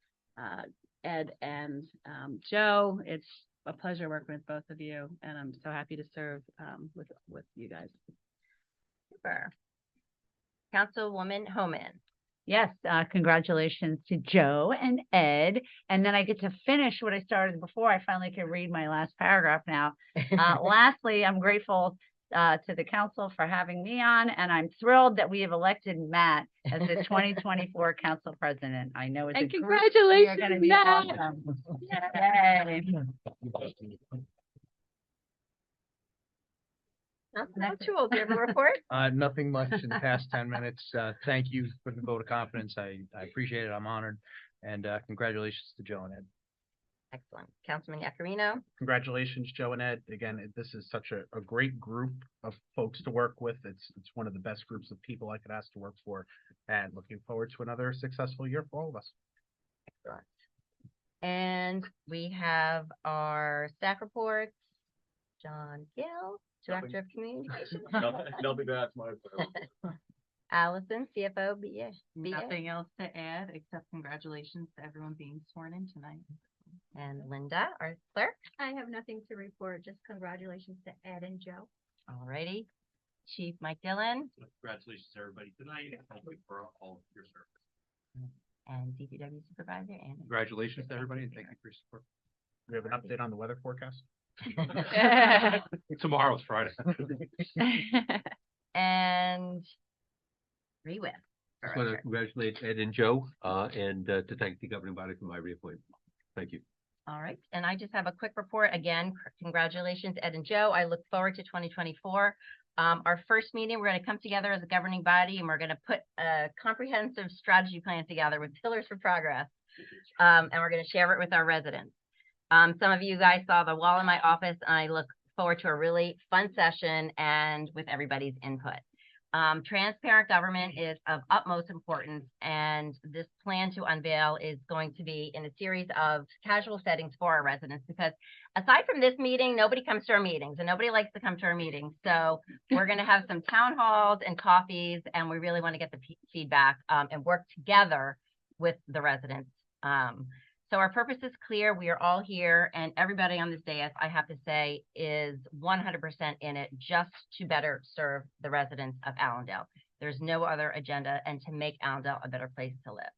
Ed and Joe. It's a pleasure working with both of you, and I'm so happy to serve with you guys.
Super. Councilwoman Homan.
Yes, congratulations to Joe and Ed. And then I get to finish what I started before. I finally can read my last paragraph now. Lastly, I'm grateful to the council for having me on, and I'm thrilled that we have elected Matt as the 2024 council president. I know it's
And
a group, we are
congratulations,
gonna be
Matt.
awesome. Yay.
Councilman O'Toole, do you have a report?
Nothing much in the past 10 minutes. Thank you for the vote of confidence. I appreciate it. I'm honored. And congratulations to Joe and Ed.
Excellent. Councilman Yakarino.
Congratulations, Joe and Ed. Again, this is such a great group of folks to work with. It's one of the best groups of people I could ask to work for, and looking forward to another successful year for all of us.
Excellent. And we have our staff reports. John Gill, Director of Communications.
Nothing to add to my.
Allison, CFO, BA.
Nothing else to add, except congratulations to everyone being sworn in tonight.
And Linda, our clerk.
I have nothing to report, just congratulations to Ed and Joe.
Alrighty. Chief Mike Dillon
Congratulations to everybody tonight. Thank you for all of your service.
and DPW Supervisor and
Congratulations to everybody and thank you for your support.
We have an update on the weather forecast.
Tomorrow's Friday.
and Rewin.
Just want to congratulate Ed and Joe, and to thank the governing body for my reappointment. Thank you.
All right, and I just have a quick report. Again, congratulations, Ed and Joe. I look forward to 2024. Our first meeting, we're going to come together as a governing body, and we're going to put a comprehensive strategy plan together with pillars for progress, and we're going to share it with our residents. Some of you guys saw the wall in my office, and I look forward to a really fun session and with everybody's input. Transparent government is of utmost importance, and this plan to unveil is going to be in a series of casual settings for our residents, because aside from this meeting, nobody comes to our meetings and nobody likes to come to our meetings. So we're going to have some town halls and coffees, and we really want to get the feedback and work together with the residents. So our purpose is clear. We are all here, and everybody on this dais, I have to say, is 100% in it just to better serve the residents of Allendale. There's no other agenda, and to make Allendale a better place to live.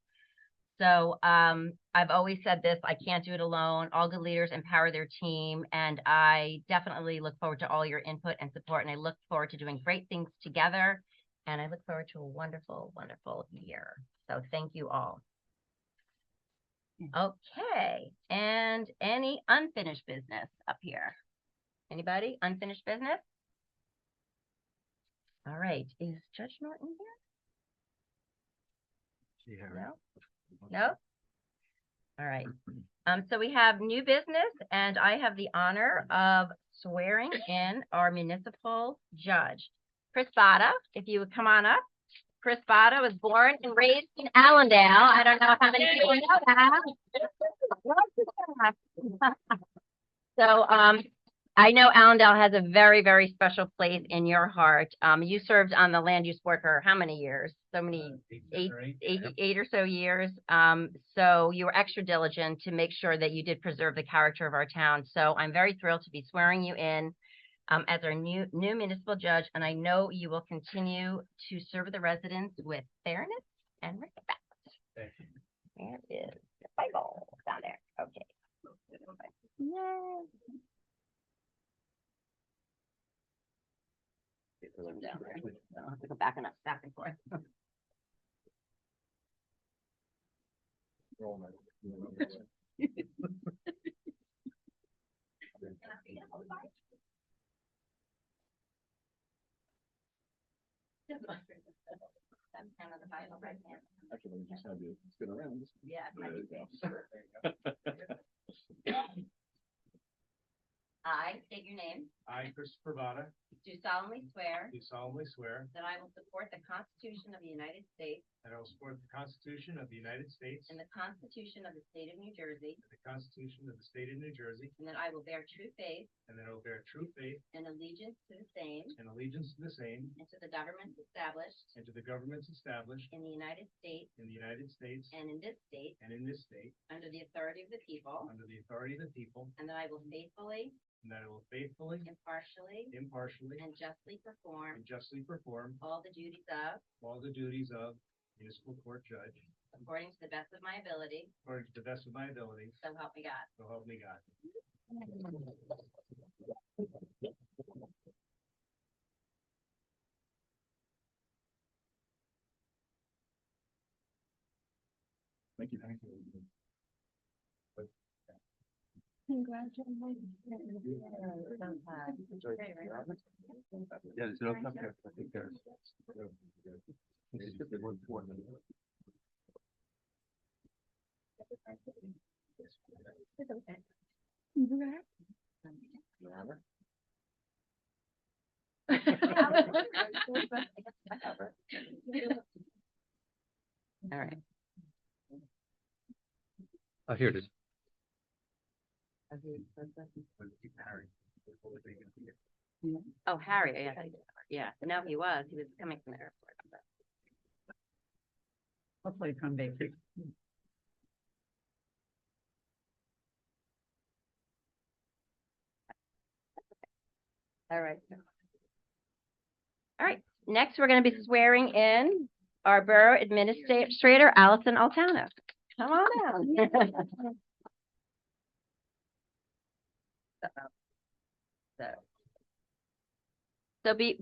So I've always said this, I can't do it alone. All good leaders empower their team, and I definitely look forward to all your input and support, and I look forward to doing great things together, and I look forward to a wonderful, wonderful year. So thank you all. Okay, and any unfinished business up here? Anybody? Unfinished business? All right, is Judge Norton here? No? No? All right. So we have new business, and I have the honor of swearing in our municipal judge. Chris Bada, if you would come on up. Chris Bada was born and raised in Allendale. I don't know how many people know that. So I know Allendale has a very, very special place in your heart. You served on the land use board for how many years? So many, eight or so years. So you were extra diligent to make sure that you did preserve the character of our town. So I'm very thrilled to be swearing you in as our new municipal judge, and I know you will continue to serve the residents with fairness and respect. Thank you. There is the Bible down there. Okay. Yay. Put them down there. I don't have to go back and forth.
Actually, we just have you spin around.
Yeah.
There you go.
I state your name,
I, Christopher Vada,
do solemnly swear
do solemnly swear
that I will support the Constitution of the United States
that I will support the Constitution of the United States
and the Constitution of the State of New Jersey,
and the Constitution of the State of New Jersey,
and that I will bear true faith
and that I will bear true faith
and allegiance to the same
and allegiance to the same
and to the governments established
and to the governments established
in the United States
in the United States
and in this state
and in this state
under the authority of the people,
under the authority of the people,
and that I will faithfully,
and that I will faithfully,
impartially,
impartially,
and justly perform
and justly perform
all the duties of,
all the duties of municipal court judge
according to the best of my ability,
according to the best of my ability,
so help me God.
so help me God.
Thank you.
Yeah, there's no cup here. I think there's. It's just the one for them.
All right.
Oh, here it is.
Oh, Harry, yeah, no, he was coming from the airport.
Hopefully from Bakery.
All right. All right, next we're gonna be swearing in our Borough Administrator, Allison Altano. Come on down.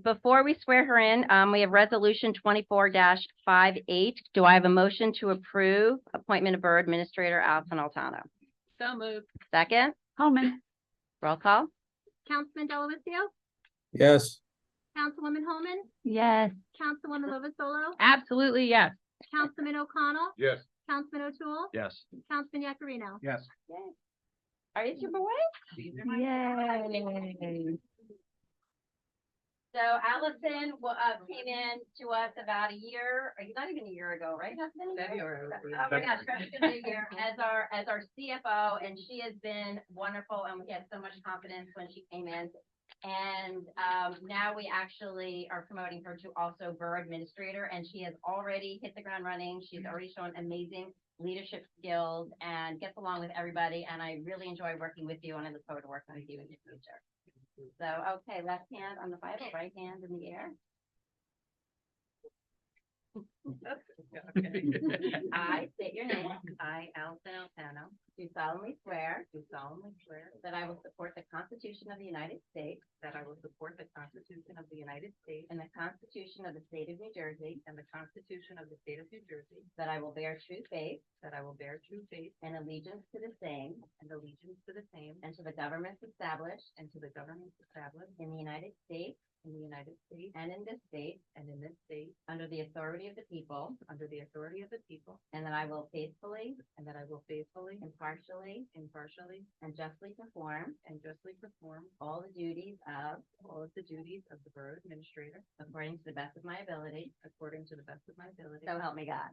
Before we swear her in, we have resolution 24-58. Do I have a motion to approve appointment of Borough Administrator Allison Altano?
So moved.
Second,
Holman.
roll call.
Councilman Delavatio,
Yes.
Councilwoman Holman,
Yes.
Councilwoman Lovasolo,
Absolutely, yes.
Councilman O'Connell,
Yes.
Councilman O'Toole,
Yes.
Councilman Yakarino.
Yes.
Are you super boy? Yay. So Allison, came in to us about a year, or not even a year ago, right? Not even a year?
February.
Oh my gosh, fresh to the year as our CFO, and she has been wonderful, and we had so much confidence when she came in. And now we actually are promoting her to also Borough Administrator, and she has already hit the ground running. She's already shown amazing leadership skills and gets along with everybody, and I really enjoy working with you, and I look forward to working with you in the future. So, okay, left hand on the Bible, right hand in the air. I state your name. I, Allison Altano, do solemnly swear that I will support the Constitution of the United States, and the Constitution of the State of New Jersey, that I will bear true faith and allegiance to the same, and to the governments established in the United States and in this state under the authority of the people, and that I will faithfully, impartially, and justly perform all the duties of the Borough Administrator according to the best of my ability. So help me God.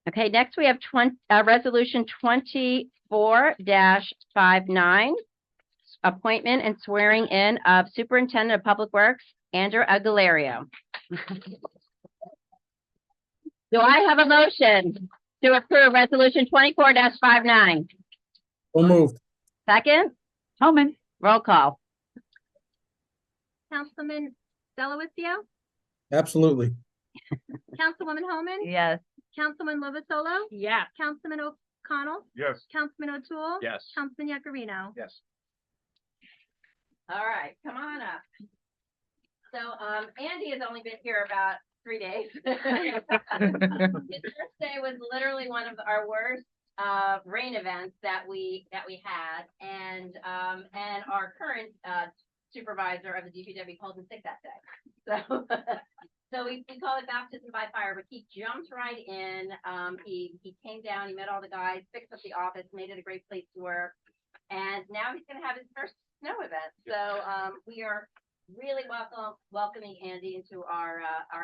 Okay, next we have resolution 24-59. appointment and swearing in of Superintendent of Public Works, Andrew Aguilera. Do I have a motion to approve Resolution 24-59?
So moved.
Second? Holman. Roll call.
Councilman Delavatio,
Absolutely.
Councilwoman Homan,
Yes.
Councilman Lovasolo,
Yes.
Councilman O'Connell,
Yes.
Councilman O'Toole,
Yes.
Councilman Yakarino.
Yes.
All right, come on up. So, Andy has only been here about 3 days. His first day was literally one of our worst rain events that we had, and our current supervisor of the DPW called in sick that day. So so we call it baptism by fire, but he jumped right in. He came down, he met all the guys, fixed up the office, made it a great place to work, and now he's gonna have his first snow event. So we are really welcoming Andy into our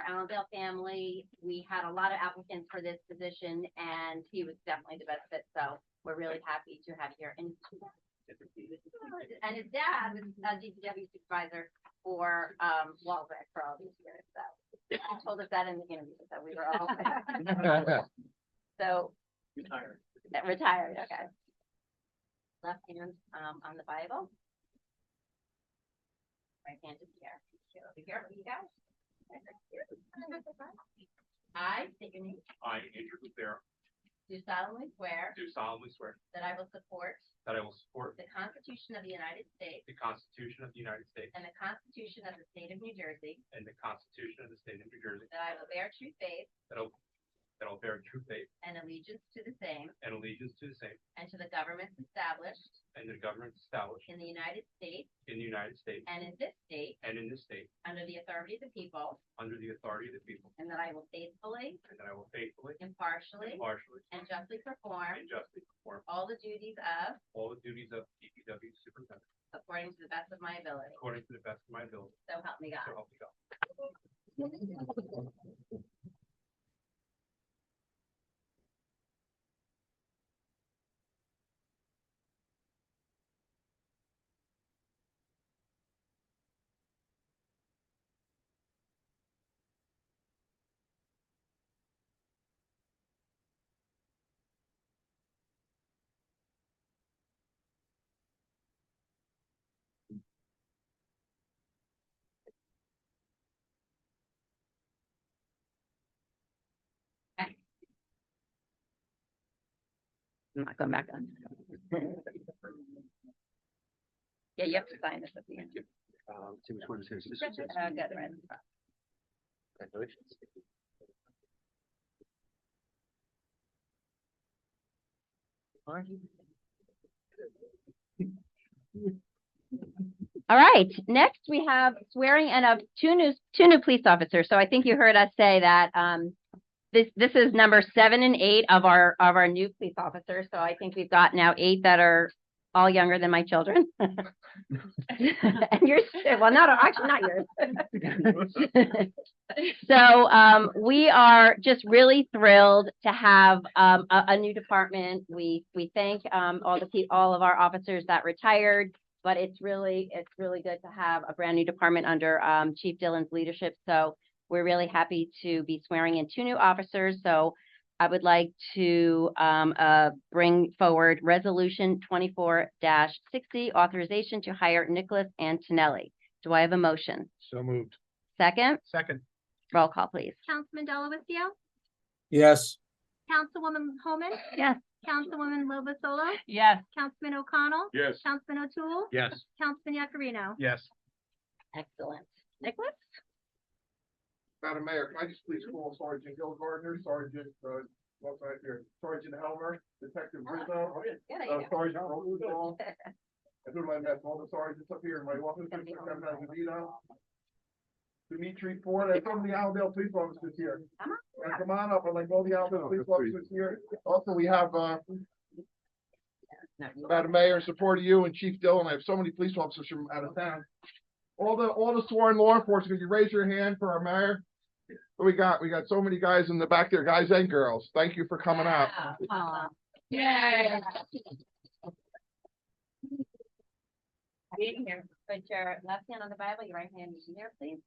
Allendale family. We had a lot of applicants for this position, and he was definitely the best fit. So we're really happy to have here. And his dad was a DPW supervisor for Walbeck for all these years. So he told us that in the interview. So we were all so retired. Okay. Left hand on the Bible. Right hand is here. Over here, you guys. I state your name.
I, Andrew Lucero,
Do solemnly swear
do solemnly swear
that I will support
that I will support
the Constitution of the United States
the Constitution of the United States
and the Constitution of the State of New Jersey,
and the Constitution of the State of New Jersey,
that I will bear true faith
that I will bear true faith
and allegiance to the same
and allegiance to the same
and to the governments established
and the governments established
in the United States
in the United States
and in this state
and in this state
under the authority of the people,
under the authority of the people,
and that I will faithfully,
and that I will faithfully,
impartially,
impartially,
and justly perform
and justly perform
all the duties of
all the duties of DPW Superintendent
according to the best of my ability.
according to the best of my ability.
So help me God.
So help me God.
I'm not going back on. Yeah, you have to sign this at the end.
See which one is his.
Good, right.
Congratulations.
All right, next we have swearing in of two new police officers. So I think you heard us say that this is number 7 and 8 of our new police officers. So I think we've got now 8 that are all younger than my children. And yours, well, actually not yours. So we are just really thrilled to have a new department. We thank all of our officers that retired, but it's really good to have a brand new department under Chief Dillon's leadership. So we're really happy to be swearing in 2 new officers. So I would like to bring forward Resolution 24-60, authorization to hire Nicholas Antonelli. Do I have a motion?
So moved.
Second?
Second.
Roll call, please.
Councilman Delavatio,
Yes.
Councilwoman Homan,
Yes.
Councilwoman Lovasolo,
Yes.
Councilman O'Connell,
Yes.
Councilman O'Toole,
Yes.
Councilman Yakarino.
Yes.
Excellent. Nicholas?
Madam Mayor, can I just please call Sergeant Gil Gardner, Sergeant, what's right here, Sergeant Helmer, Detective Rizzo, Sergeant Rosenthal. I do my best, all the sergeants up here in my office, Kevin Azevedo, Dimitri Ford, and some of the Allendale police officers here. And come on up, I'd like all the Allendale police officers here. Also, we have, Madam Mayor, in support of you and Chief Dillon, I have so many police officers from out of town. All the sworn law enforcement, could you raise your hand for our mayor? We got so many guys in the back there, guys and girls. Thank you for coming out.
Yay. being here. Put your left hand on the Bible, your right hand in here, please.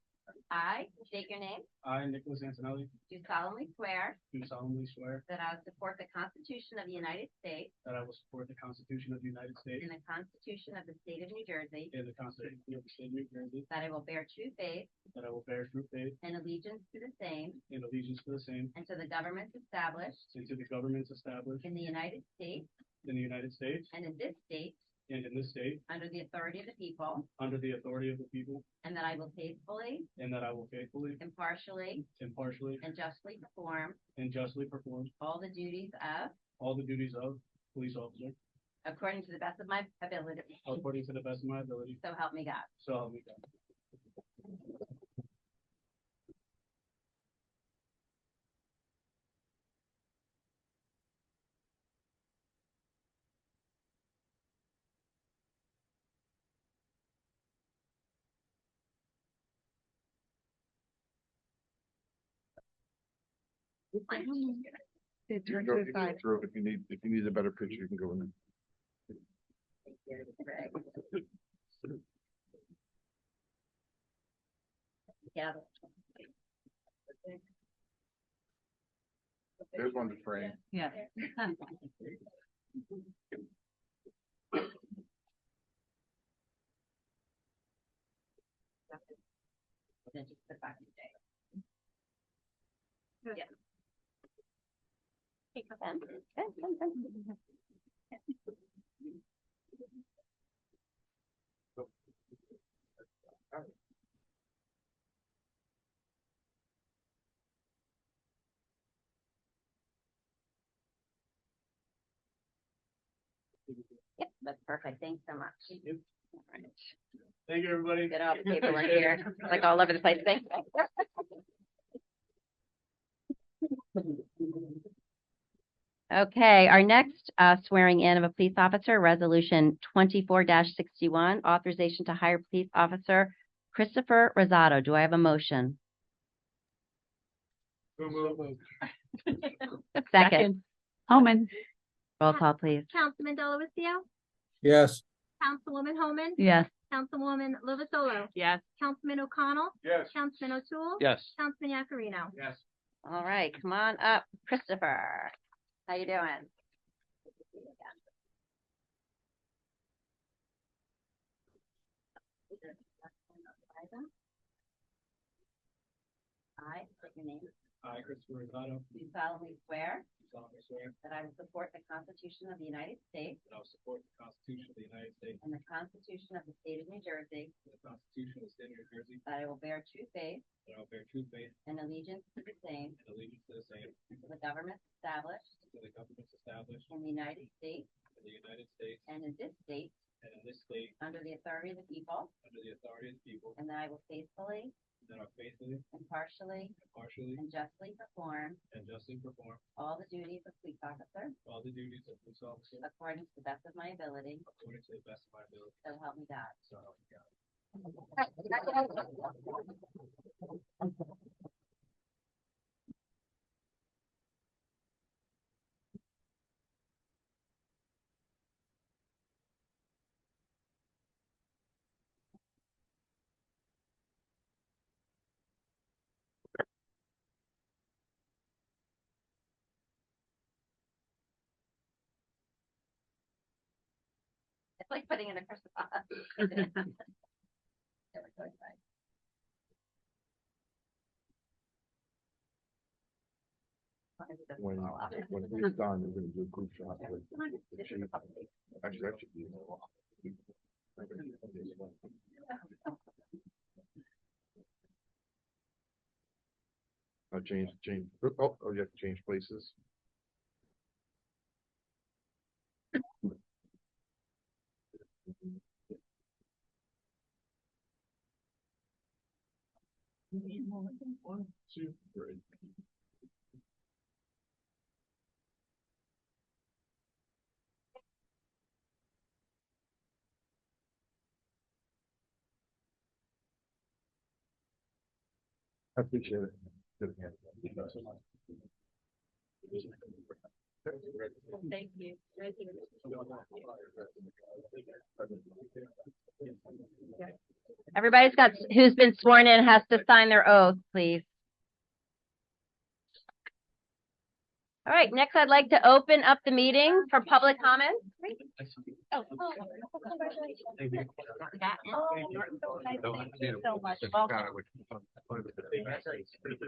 I state your name.
I, Nicholas Antonelli,
Do solemnly swear
do solemnly swear
that I will support the Constitution of the United States
that I will support the Constitution of the United States
and the Constitution of the State of New Jersey,
and the Constitution of the State of New Jersey,
that I will bear true faith
that I will bear true faith
and allegiance to the same
and allegiance to the same,
and to the governments established
and to the governments established
in the United States
in the United States
and in this state
and in this state,
under the authority of the people,
under the authority of the people,
and that I will faithfully,
and that I will faithfully,
impartially,
impartially,
and justly perform
and justly perform
all the duties of,
all the duties of police officer
according to the best of my ability.
according to the best of my ability,
So help me God.
so help me God.
If you need a better picture, you can go in there.
Yeah.
There's one to frame.
Yeah.
Then just put back in there. Yeah. Take your pen. Yep, that's perfect. Thanks so much. All right.
Thank you, everybody.
Get all the paperwork here, like all over the place. Thanks. Okay, our next swearing in of a police officer, resolution 24-61, authorization to hire police officer Christopher Rosado. Do I have a motion? Second.
Homan.
Roll call, please.
Councilman Delavatio,
Yes.
Councilwoman Homan,
Yes.
Councilwoman Lovasolo,
Yes.
Councilman O'Connell,
Yes.
Councilman O'Toole,
Yes.
Councilman Yakarino.
Yes.
All right, come on up, Christopher. How you doing? I, state your name,
I, Christopher Rosado,
do solemnly swear
do solemnly swear
that I will support the Constitution of the United States
that I will support the Constitution of the United States
and the Constitution of the State of New Jersey,
and the Constitution of the State of New Jersey,
that I will bear true faith
that I will bear true faith
and allegiance to the same
and allegiance to the same,
and to the governments established
to the governments established
in the United States
in the United States
and in this state
and in this state,
under the authority of the people,
under the authority of the people,
and that I will faithfully,
that I will faithfully,
impartially,
impartially,
and justly perform
and justly perform
all the duties of police officer
all the duties of police officer
according to the best of my ability.
according to the best of my ability,
So help me God.
so help me God.
It's like putting in a Christmas.
When it's done, we're gonna do a group shot. Actually, that should be. Change, oh, you have to change places. One, two, three. I appreciate it.
Thank you. Who's been sworn in has to sign their oath, please. All right, next I'd like to open up the meeting for public comment. Oh,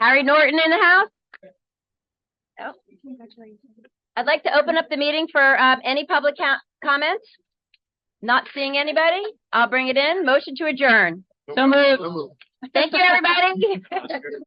Harry Norton in the house? Oh. I'd like to open up the meeting for any public comments. Not seeing anybody, I'll bring it in. Motion to adjourn. So moved. Thank you, everybody.